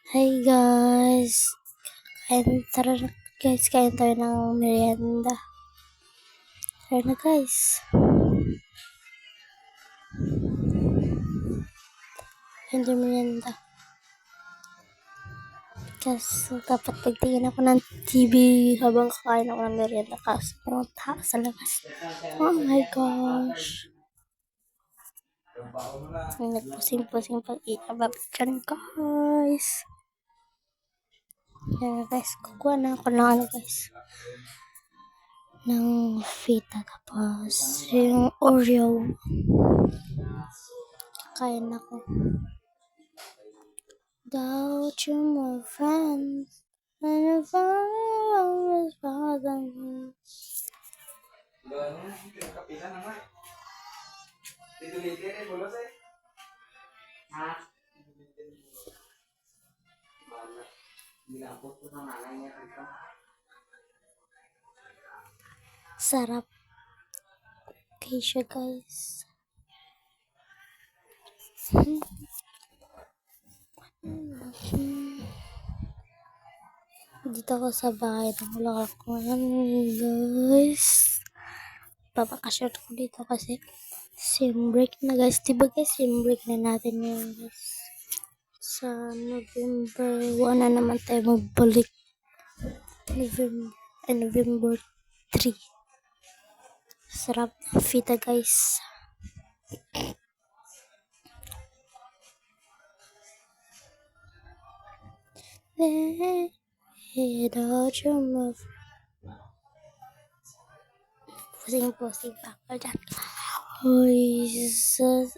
Hi guys! Tara na guys, kain tayo ng merienda. Tara na guys! Hindi merienda. Kasi dapat pagtingin ako ng TV habang kakain ako ng merienda kasi may tao sa labas. Oh my gosh! Nagpusing-pusing pag-iabab dyan guys. Yan guys, kukuha na ako ng guys. Ng fita tapos yung Oreo. Kain ako. Without you, my friends, and if I always bother me. Sarap. Okay siya guys. Dito ako sa bahay ng ulak ko guys. Babakasyon ko dito kasi sim break na guys. Diba guys, sim break na natin yun guys. Sa November 1 na naman tayo magbalik. November 3. Sarap ng fita guys. Without you, my pusing-pusing pa ako dyan. Oh, Jesus.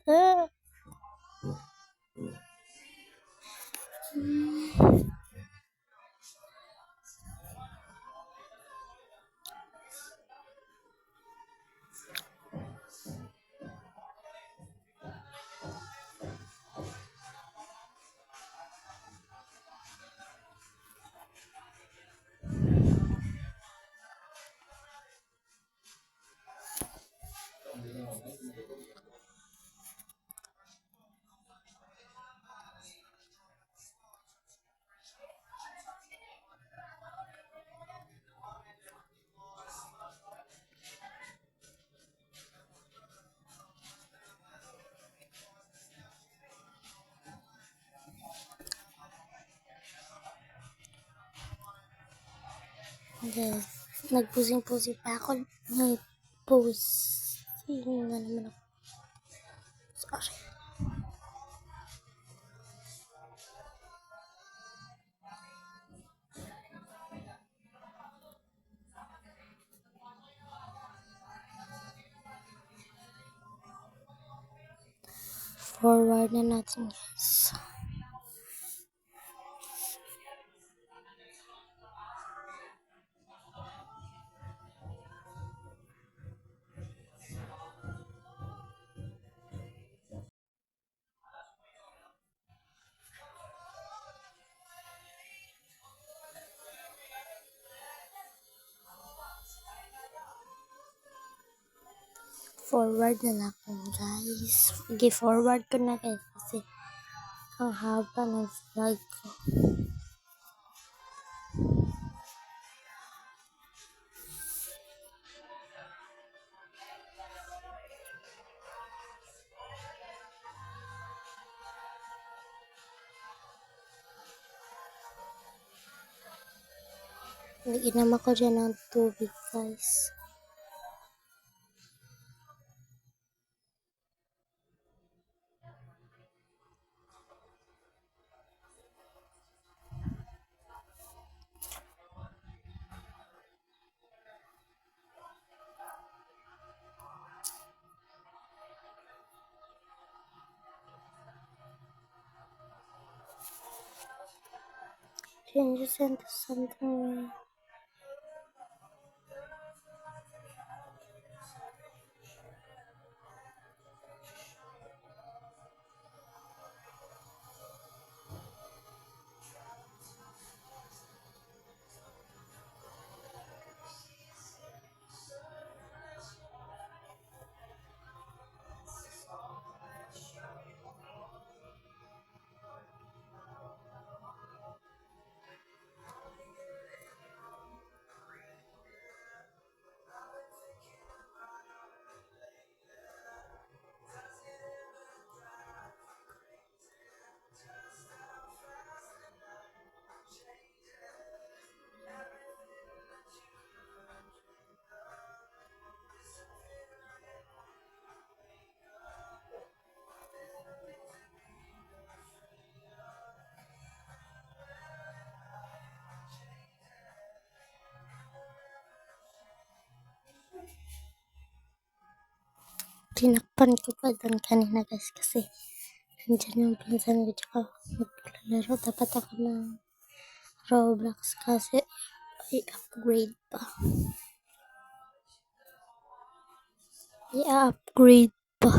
Yes. Nagpusing-pusing pa ako. Nagpusing na naman ako. Sorry. Forward na natin guys. Forward na lang ako guys. Forward ko na guys kasi ang haba ng vlog ko. Nag-inom ako dyan ng tubig guys. Changes into something. tinakpan ko pa doon kanina guys kasi nandyan yung pinsan ko tsaka maglalaro dapat ako ng Roblox kasi i-upgrade pa. I-upgrade pa.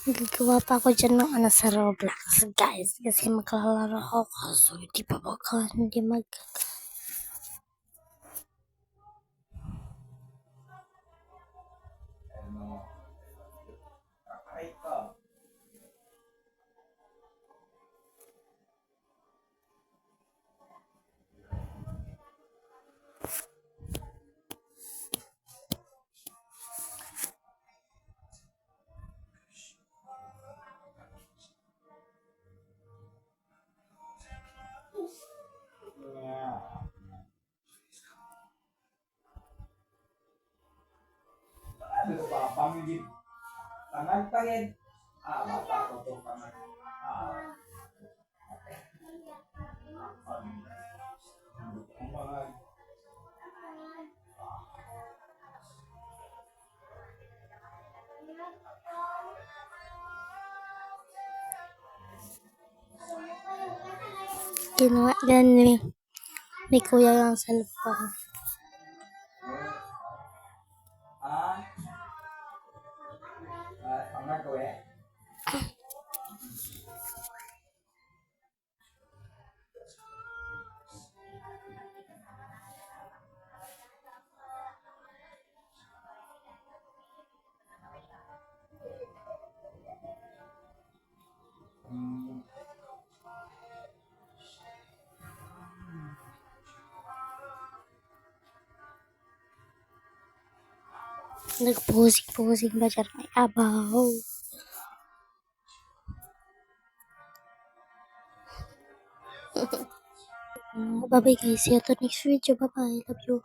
Gagawa pa ako dyan ng ano sa Roblox guys kasi maglalaro ako kaso hindi pa baka hindi Pamilip. Tangan pa rin. Bata ko to pangan. Ang mga ginawa din ni kuya yung cellphone. tangan ko eh. Nagposing ba dyan? Ay, abaw. Bye bye guys. See you to next video. Bye bye. Love you.